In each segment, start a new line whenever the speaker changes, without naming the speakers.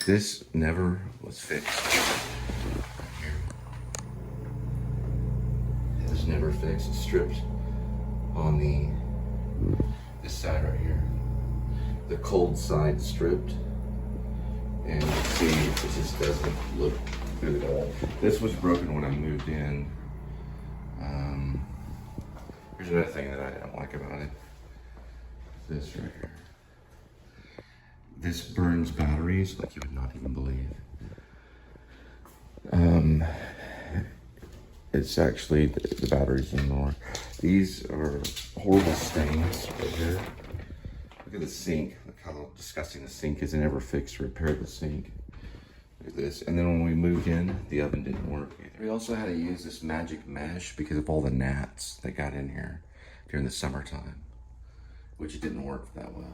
This never was fixed. It was never fixed. It's stripped on this side right here. The cold side stripped. And you see, it just doesn't look good at all. This was broken when I moved in. Here's another thing that I don't like about it. This right here. This burns batteries like you would not even believe. It's actually the batteries anymore. These are horrible stains right here. Look at the sink. Look how disgusting the sink is. I never fixed or repaired the sink. Look at this. And then when we moved in, the oven didn't work either. We also had to use this magic mesh because of all the gnats that got in here during the summertime, which it didn't work that well.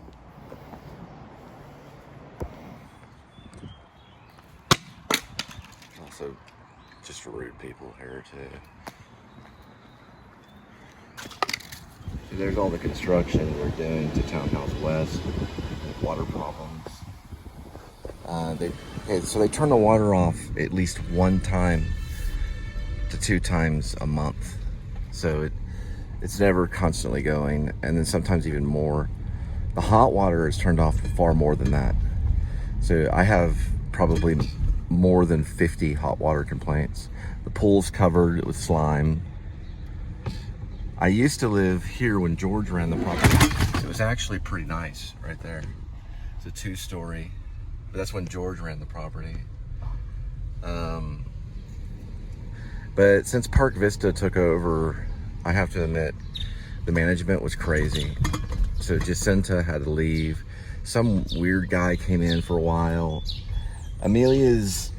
Also, just for rude people here too. There's all the construction we're doing to Townhouse West, water problems. So they turn the water off at least 1 time to 2 times a month. So it's never constantly going, and then sometimes even more. The hot water is turned off far more than that. So I have probably more than 50 hot water complaints. The pool's covered with slime. I used to live here when George ran the property. It was actually pretty nice right there. It's a 2-story, but that's when George ran the property. But since Park Vista took over, I have to admit, the management was crazy. So Jacinta had to leave. Some weird guy came in for a while. Amelia's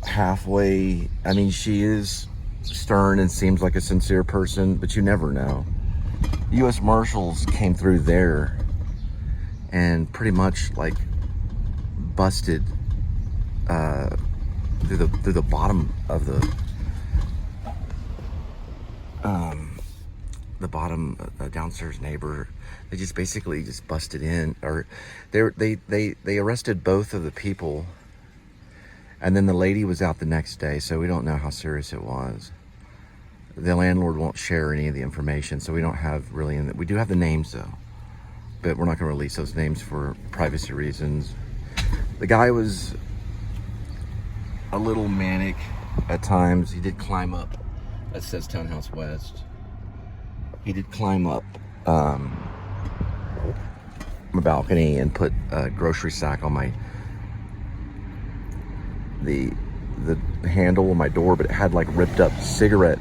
halfway, I mean, she is stern and seems like a sincere person, but you never know. U.S. Marshals came through there and pretty much like busted through the bottom of the downstairs neighbor. They just basically just busted in, or they arrested both of the people, and then the lady was out the next day, so we don't know how serious it was. The landlord won't share any of the information, so we don't have really, we do have the names though, but we're not going to release those names for privacy reasons. The guy was a little manic at times. He did climb up, that says Townhouse West. He did climb up my balcony and put a grocery sack on the handle of my door, but it had like ripped up cigarette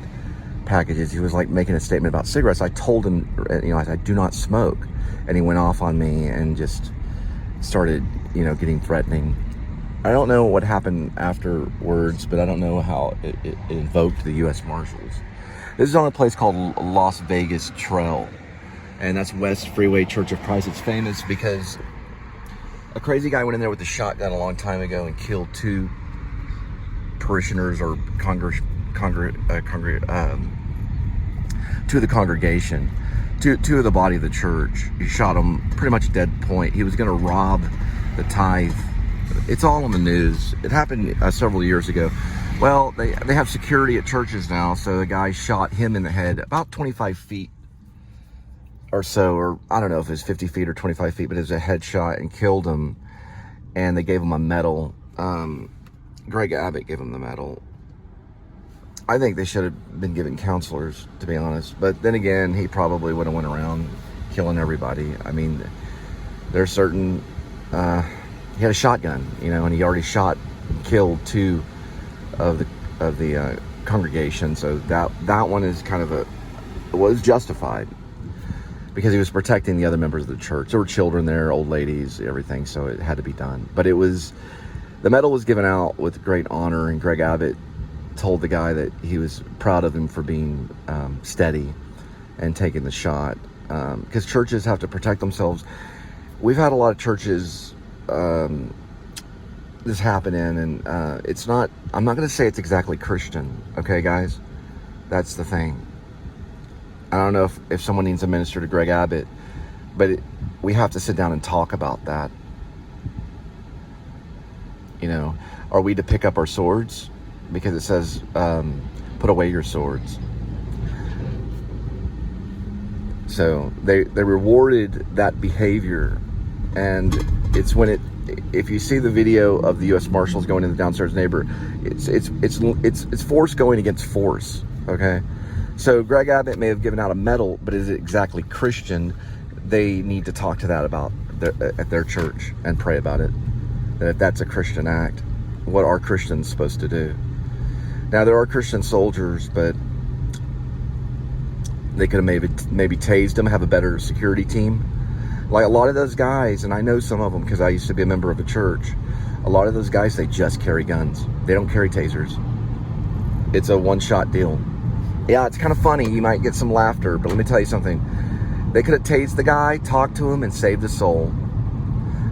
packages. He was like making a statement about cigarettes. I told him, you know, I do not smoke, and he went off on me and just started, you know, getting threatening. I don't know what happened afterwards, but I don't know how it invoked the U.S. Marshals. This is on a place called Las Vegas Trail, and that's West Freeway Church of Christ. It's famous because a crazy guy went in there with a shotgun a long time ago and killed 2 parishioners or 2 of the congregation, two of the body of the church. He shot them pretty much dead point. He was going to rob the tithe. It's all on the news. It happened several years ago. Well, they have security at churches now, so the guy shot him in the head about 25 feet or so, or I don't know if it was 50 feet or 25 feet, but it was a headshot and killed him, and they gave him a medal. Greg Abbott gave him the medal. I think they should have been giving counselors, to be honest, but then again, he probably would have went around killing everybody. I mean, there's certain, he had a shotgun, you know, and he already shot and killed 2 of the congregation, so that one is kind of it was justified because he was protecting the other members of the church. There were children there, old ladies, everything, so it had to be done. But the medal was given out with great honor, and Greg Abbott told the guy that he was proud of him for being steady and taking the shot, because churches have to protect themselves. We've had a lot of churches this happen in, and it's not, I'm not going to say it's exactly Christian, okay guys? That's the thing. I don't know if someone needs to minister to Greg Abbott, but we have to sit down and talk about that. You know, are we to pick up our swords? Because it says, put away your swords. So they rewarded that behavior. And it's when if you see the video of the U.S. Marshals going in the downstairs neighbor, it's force going against force. Okay, so Greg Abbott may have given out a medal, but is it exactly Christian? They need to talk to that about at their church and pray about it. That if that's a Christian act, what are Christians supposed to do? Now there are Christian soldiers, but they could have maybe tased them, have a better security team. Like a lot of those guys, and I know some of them because I used to be a member of a church, a lot of those guys, they just carry guns. They don't carry tasers. It's a one-shot deal. Yeah, it's kind of funny. You might get some laughter, but let me tell you something. They could have tased the guy, talked to him, and saved his soul.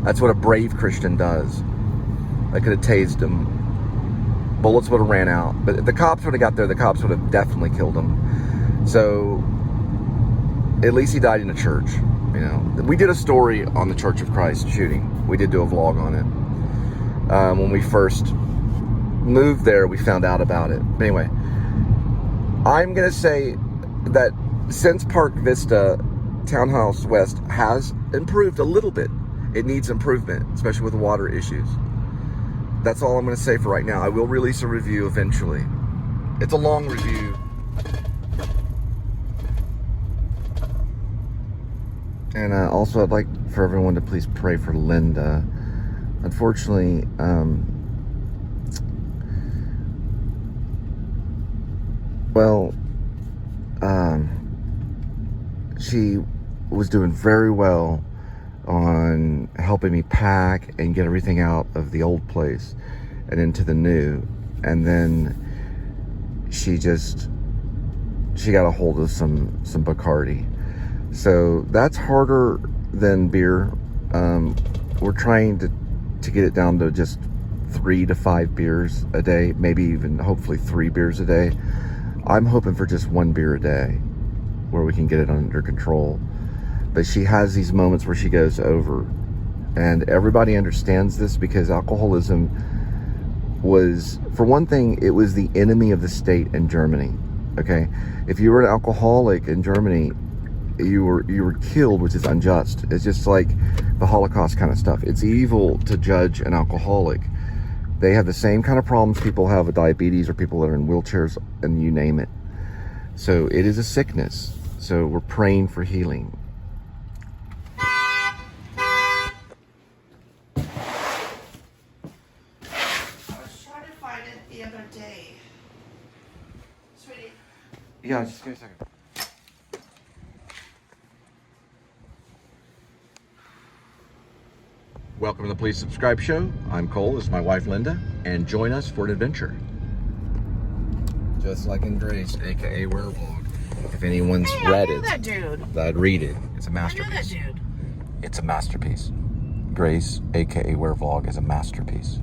That's what a brave Christian does. They could have tased him. Bullets would have ran out. But if the cops would have got there, the cops would have definitely killed him. So, at least he died in a church. You know, we did a story on the Church of Christ shooting. We did do a vlog on it. When we first moved there, we found out about it. But anyway, I'm going to say that since Park Vista Townhouse West has improved a little bit, it needs improvement, especially with water issues. That's all I'm going to say for right now. I will release a review eventually. It's a long review. And also, I'd like for everyone to please pray for Linda. Unfortunately, she was doing very well on helping me pack and get everything out of the old place and into the new. And then she got a hold of some Bacardi. So that's harder than beer. We're trying to get it down to just 3 to 5 beers a day, maybe even hopefully 3 beers a day. I'm hoping for just 1 beer a day where we can get it under control. But she has these moments where she goes over. And everybody understands this because alcoholism was, for one thing, it was the enemy of the state in Germany. Okay? If you were an alcoholic in Germany, you were killed, which is unjust. It's just like the Holocaust kind of stuff. It's evil to judge an alcoholic. They have the same kind of problems people have with diabetes or people that are in wheelchairs and you name it. So it is a sickness. So we're praying for healing.
I was trying to find it the other day. Sweetie.
Yeah, just give me a second. Welcome to the Please Subscribe Show. I'm Cole, this is my wife Linda, and join us for an adventure. Just like in Grace, aka Werewolf. If anyone's read it,
that dude.
I'd read it. It's a masterpiece.
I knew that dude.
It's a masterpiece. Grace, aka Werevlog, is a masterpiece.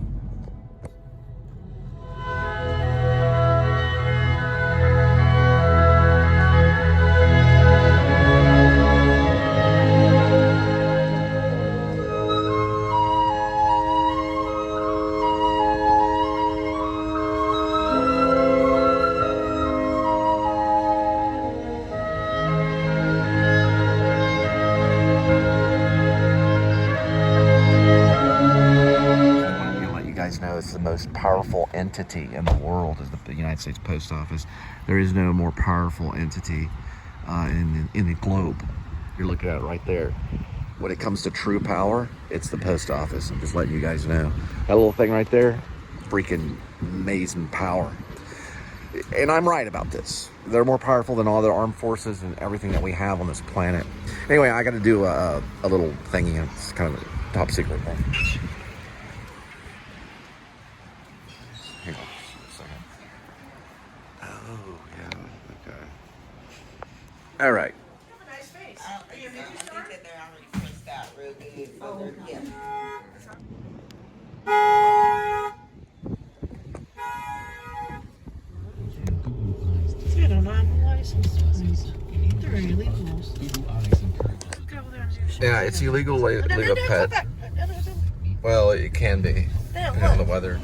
It's the most powerful entity in the world is the United States Post Office. There is no more powerful entity in the globe. You're looking at it right there. When it comes to true power, it's the Post Office. I'm just letting you guys know. That little thing right there, freaking amazing power. And I'm right about this. They're more powerful than all the armed forces and everything that we have on this planet. Anyway, I got to do a little thingy. It's kind of a top secret thing. Hang on just a second. Oh, yeah, okay. All right.
You have a nice face. Are you a movie
I
star?
think that they're already priced out real good for their gift.
You don't have a license plate. They're illegal.
Yeah, it's illegal to leave a pet. Well, it can be. depending on the weather.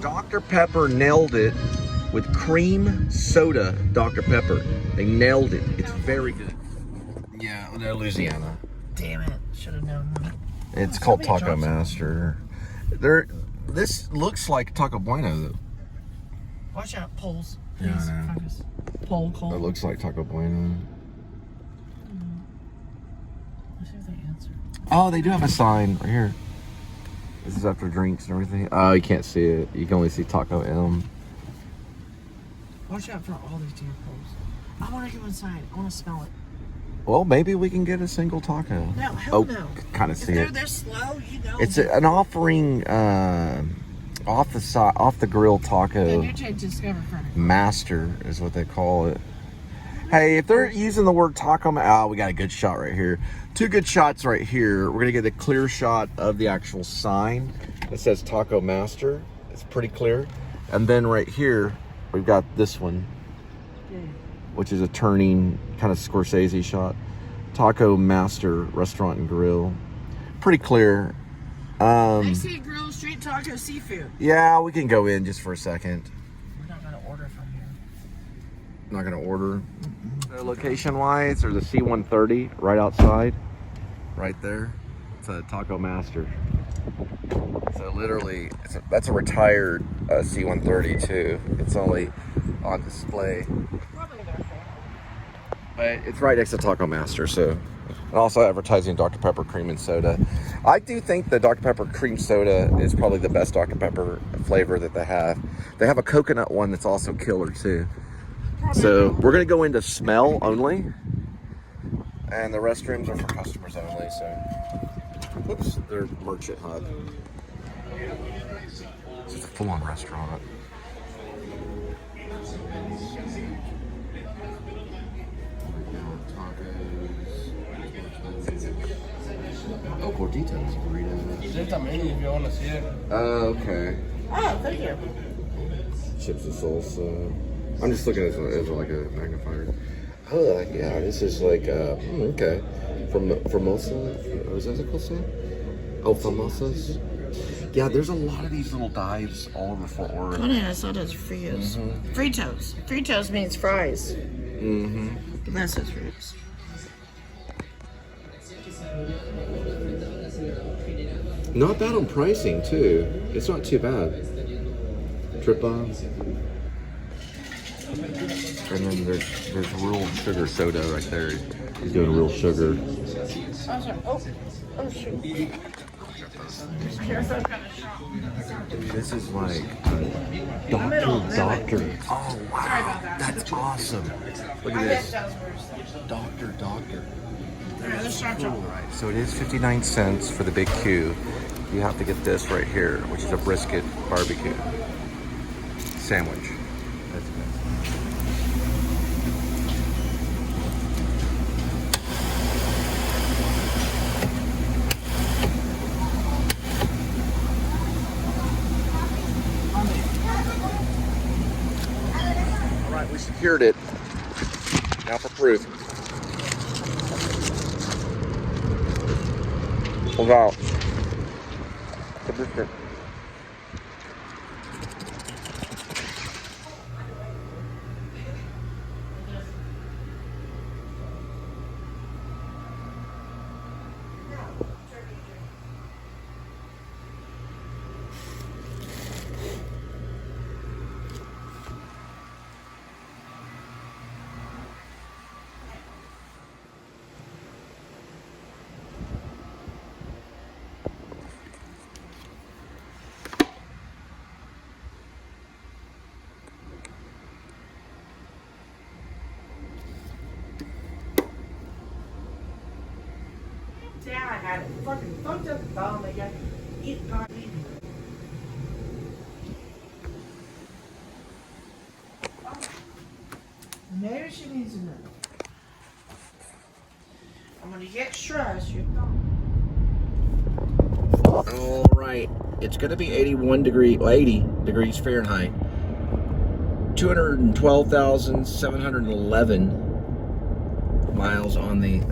Dr. Pepper nailed it with cream soda Dr. Pepper. They nailed it. It's very good. Yeah, they're Louisiana.
Damn it. Should have known.
It's called Taco Master. This looks like Taco Bueno though.
Watch out, poles.
Yeah, I know.
Focus. Pole, Cole.
It looks like Taco Bueno.
Let's see if they answer.
Oh, they do have a sign right here. This is after drinks and everything. Oh, you can't see it. You can only see Taco M.
Watch out for all these damn poles. I want to go inside. I want to smell it.
Well, maybe we can get a single taco.
No, hell no.
Kind of see it.
They're slow, you know.
It's an offering off the grill taco.
Then you take Discover from it.
Master is what they call it. Hey, if they're using the word taco, we got a good shot right here. 2 good shots right here. We're gonna get a clear shot of the actual sign that says Taco Master. It's pretty clear. And then right here, we've got this one, which is a turning kind of Scorsese shot. Taco Master Restaurant and Grill. Pretty clear.
I see grill, street taco, seafood.
Yeah, we can go in just for a second.
We're not gonna order from here.
Not gonna order. Location wise, there's a C-130 right outside. Right there. It's a Taco Master. So literally, that's a retired C-130 too. It's only on display.
Probably their family.
But it's right next to Taco Master, so. And also advertising Dr. Pepper cream and soda. I do think the Dr. Pepper cream soda is probably the best Dr. Pepper flavor that they have. They have a coconut one that's also killer too. So we're gonna go into smell only. And the restrooms are for customers only, so. Whoops, they're merchant hub. It's a full-on restaurant. Oh, gorditas, burritos.
There's a menu if you want to see it.
Oh, okay.
Oh, thank you.
Chips and salsa. I'm just looking at it as like a magnifier. Oh, yeah, this is like, okay. From Formosa? Is that called so? Oh, Famosas? Yeah, there's a lot of these little dives all over Fort Worth.
Oh, yeah, I saw those Fritos. Fritos. Fritos means fries.
Mm-hmm.
And that says Fritos.
Not bad on pricing, too. It's not too bad. Trippa. And then there's real sugar soda right there. He's doing real sugar.
Oh, sorry. Oh, shoot.
This is like Doctor. Oh, wow. That's awesome. Look at this. Doctor. Right. So it is 59 cents for the big Q. You have to get this right here, which is a brisket barbecue sandwich. That's good. All right, we secured it. Now for proof. Hold out.
Yeah, I had it fucking fucked up the bone. They got eat pot eating. Maybe she needs to know. I'm gonna get stressed. You know.
All right, it's gonna be 80 degrees Fahrenheit. 212,711 miles on the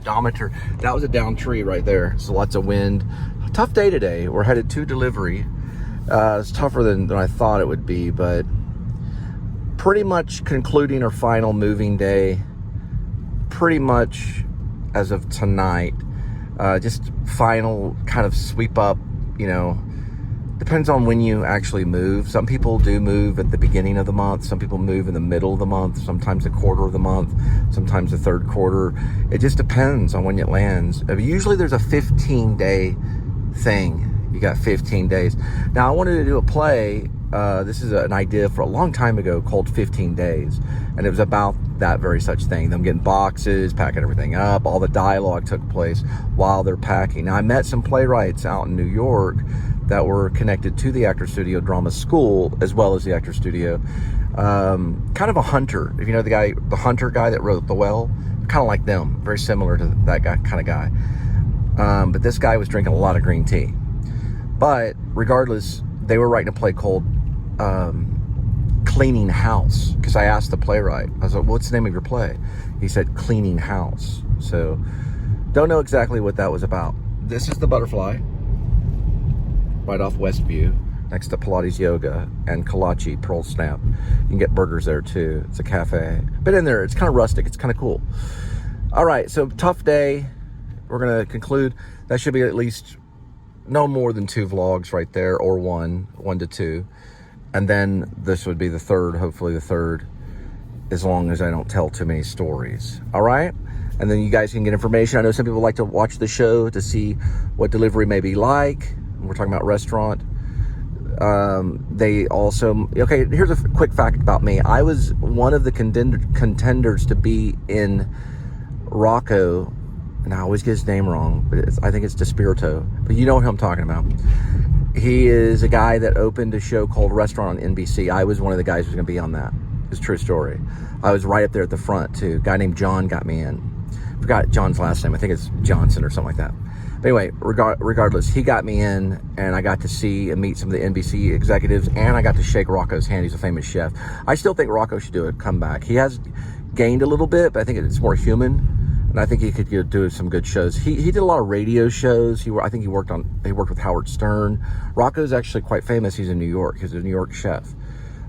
odometer. That was a down tree right there. So lots of wind. Tough day today. We're headed to delivery. It's tougher than I thought it would be, but pretty much concluding our final moving day pretty much as of tonight. Just final kind of sweep up, you know. Depends on when you actually move. Some people do move at the beginning of the month. Some people move in the middle of the month. Sometimes the quarter of the month. Sometimes the third quarter. It just depends on when it lands. Usually there's a 15-day thing. You got 15 days. Now, I wanted to do a play. This is an idea for a long time ago called 15 Days. And it was about that very such thing. Them getting boxes, packing everything up. All the dialogue took place while they're packing. Now, I met some playwrights out in New York that were connected to the Actor Studio Drama School, as well as the Actor Studio. Kind of a hunter. If you know the hunter guy that wrote The Well, kind of like them. Very similar to that guy, kind of guy. But this guy was drinking a lot of green tea. But regardless, they were writing a play called Cleaning House. Because I asked the playwright, I was like, what's the name of your play? He said Cleaning House. So, don't know exactly what that was about. This is the Butterfly, right off Westview, next to Pilates Yoga and Kolache Pearl Snap. You can get burgers there too. It's a cafe. Been in there. It's kind of rustic. It's kind of cool. All right, so tough day. We're going to conclude. That should be at least no more than 2 vlogs right there, or 1 to 2. And then this would be the third, hopefully the third, as long as I don't tell too many stories. All right? And then you guys can get information. I know some people like to watch the show to see what delivery may be like. We're talking about restaurant. They also, okay, here's a quick fact about me. I was one of the contenders to be in Rocco, and I always get his name wrong, but I think it's Despirito, but you know who I'm talking about. He is a guy that opened a show called Restaurant on NBC. I was one of the guys who's going to be on that. It's a true story. I was right up there at the front, too. A guy named John got me in. Forgot John's last name. I think it's Johnson or something like that. But anyway, regardless, he got me in, and I got to see and meet some of the NBC executives, and I got to shake Rocco's hand. He's a famous chef. I still think Rocco should do a comeback. He has gained a little bit, but I think it's more human, and I think he could do some good shows. He did a lot of radio shows. I think he worked with Howard Stern. Rocco's actually quite famous. He's in New York. He's a New York chef.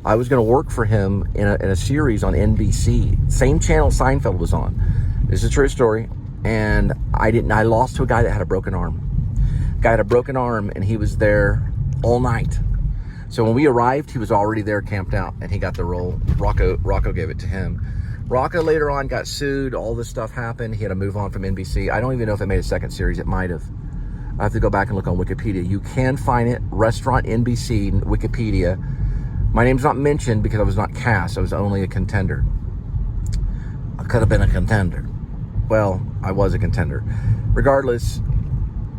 I was going to work for him in a series on NBC, same channel Seinfeld was on. This is a true story. And I lost to a guy that had a broken arm. Guy had a broken arm, and he was there all night. So when we arrived, he was already there camped out, and he got the role. Rocco gave it to him. Rocco later on got sued. All this stuff happened. He had to move on from NBC. I don't even know if it made a second series. It might have. I have to go back and look on Wikipedia. You can find it. Restaurant NBC, Wikipedia. My name's not mentioned because I was not cast. I was only a contender. I could have been a contender. Well, I was a contender. Regardless,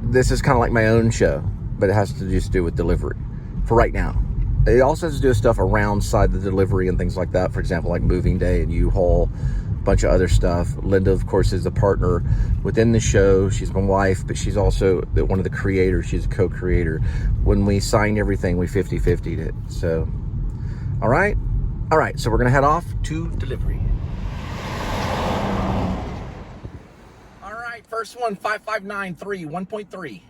this is kind of like my own show, but it has to just do with delivery for right now. It also has to do with stuff around side the delivery and things like that. For example, like moving day and U-Haul, a bunch of other stuff. Linda, of course, is a partner within the show. She's my wife, but she's also one of the creators. She's a co-creator. When we signed everything, we 50-50'd it. So, all right. So we're going to head off to delivery. First one, 5593 1.3.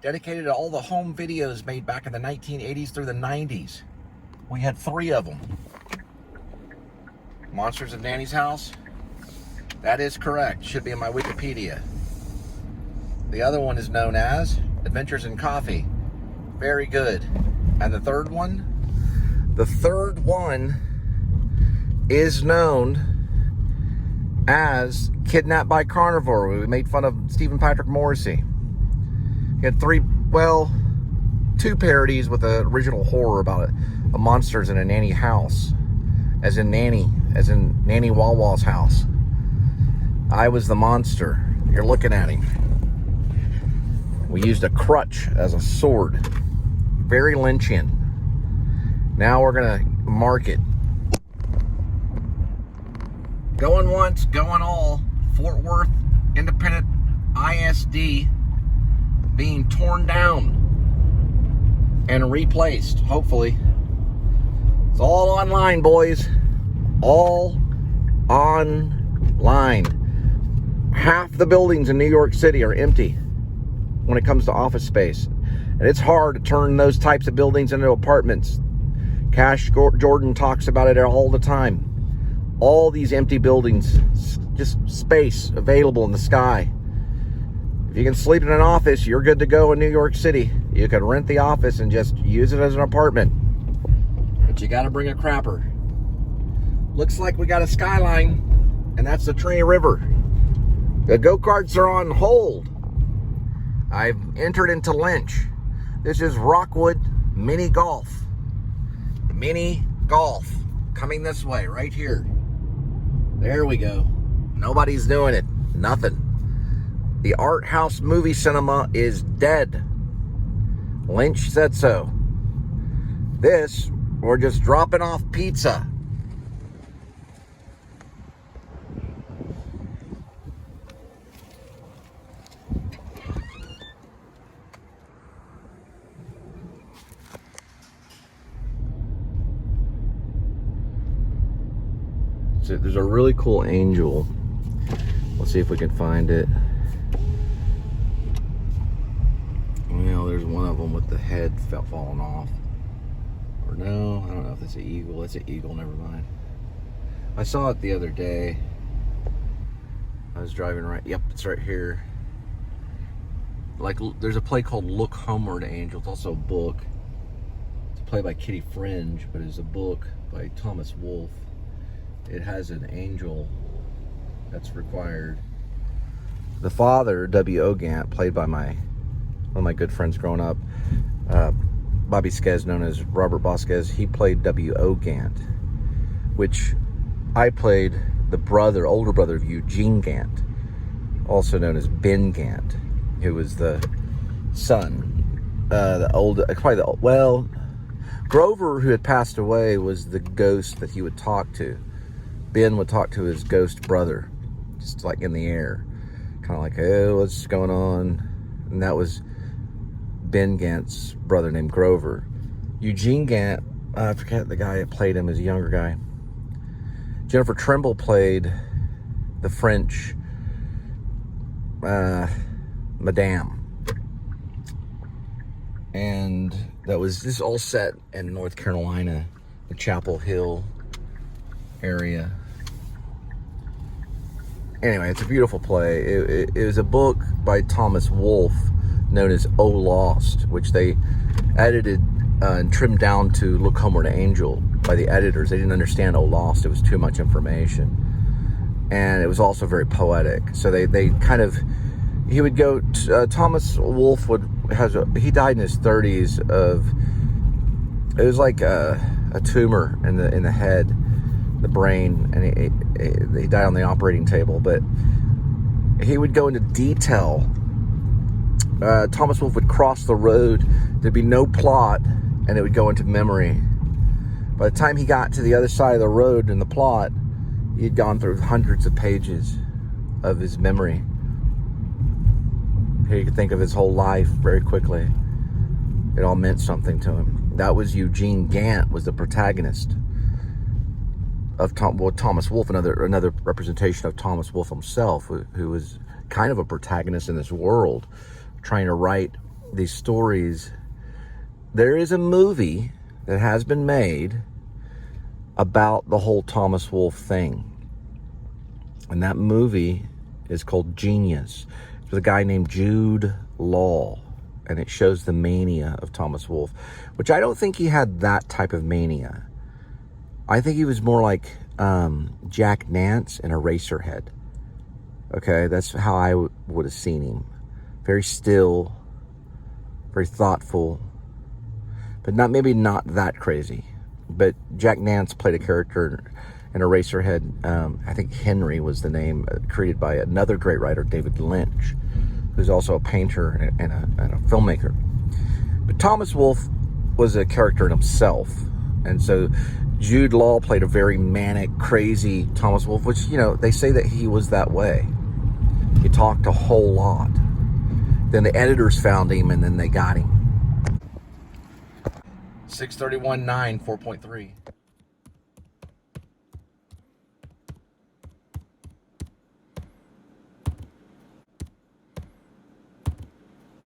Dedicated to all the home videos made back in the 1980s through the 90s. We had 3 of them. Monsters of Nanny's House. That is correct. Should be in my Wikipedia. The other one is known as Adventures in Coffee. Very good. And the third one? The third one is known as Kidnapped by Carnivore. We made fun of Stephen Patrick Morrissey. He had 2 parodies with the original horror about it. A monsters in a nanny house. As in Nanny Wawa's house. I was the monster. You're looking at him. We used a crutch as a sword. Very Lynchian. Now we're gonna mark it. Going once, going all. Fort Worth Independent ISD being torn down and replaced, hopefully. It's all online, boys. All online. half the buildings in New York City are empty when it comes to office space. And it's hard to turn those types of buildings into apartments. Cash Jordan talks about it all the time. All these empty buildings, just space available in the sky. If you can sleep in an office, you're good to go in New York City. You can rent the office and just use it as an apartment. But you gotta bring a crapper. Looks like we got a skyline, and that's the Trinity River. The go-karts are on hold. I've entered into Lynch. This is Rockwood Mini Golf. Mini Golf. Coming this way, right here. There we go. Nobody's doing it. Nothing. The art house movie cinema is dead. Lynch said so. This, we're just dropping off pizza. So there's a really cool angel. Let's see if we can find it. Well, there's one of them with the head falling off. Or no, I don't know if it's an eagle. It's an eagle, never mind. I saw it the other day. I was driving right, yep, it's right here. Like, there's a play called Look Homeward, Angel. It's also a book. It's a play by Kitty Fringe, but it's a book by Thomas Wolfe. It has an angel that's required. The father, W.O. Gant, played by one of my good friends growing up, Bobby Skez, known as Robert Bosquez, he played W.O. Gant, which I played the older brother of Eugene Gant, also known as Ben Gant, who was the son, Grover, who had passed away, was the ghost that he would talk to. Ben would talk to his ghost brother, just like in the air, kind of like, hey, what's going on? And that was Ben Gant's brother named Grover. Eugene Gant, I forget the guy that played him as a younger guy. Jennifer Trimble played the French Madame. And this is all set in North Carolina, the Chapel Hill area. Anyway, it's a beautiful play. It was a book by Thomas Wolfe known as O Lost, which they edited and trimmed down to Look Homeward, Angel by the editors. They didn't understand O Lost. It was too much information. And it was also very poetic. So they kind of, he would go, Thomas Wolfe he died in his 30s it was like a tumor in the head, the brain, and he died on the operating table. But he would go into detail. Thomas Wolfe would cross the road. There'd be no plot, and it would go into memory. By the time he got to the other side of the road in the plot, he'd gone through hundreds of pages of his memory. He could think of his whole life very quickly. It all meant something to him. That was Eugene Gant, was the protagonist of Thomas Wolfe, another representation of Thomas Wolfe himself, who was kind of a protagonist in this world, trying to write these stories. There is a movie that has been made about the whole Thomas Wolfe thing, and that movie is called Genius. It's with a guy named Jude Law, and it shows the mania of Thomas Wolfe, which I don't think he had that type of mania. I think he was more like Jack Nance in Eraserhead. Okay, that's how I would have seen him. Very still, very thoughtful, but maybe not that crazy. But Jack Nance played a character in Eraserhead. I think Henry was the name, created by another great writer, David Lynch, who's also a painter and a filmmaker. But Thomas Wolfe was a character in himself. And so Jude Law played a very manic, crazy Thomas Wolfe, which, they say that he was that way. He talked a whole lot. Then the editors found him, and then they got him. 631.9, 4.3.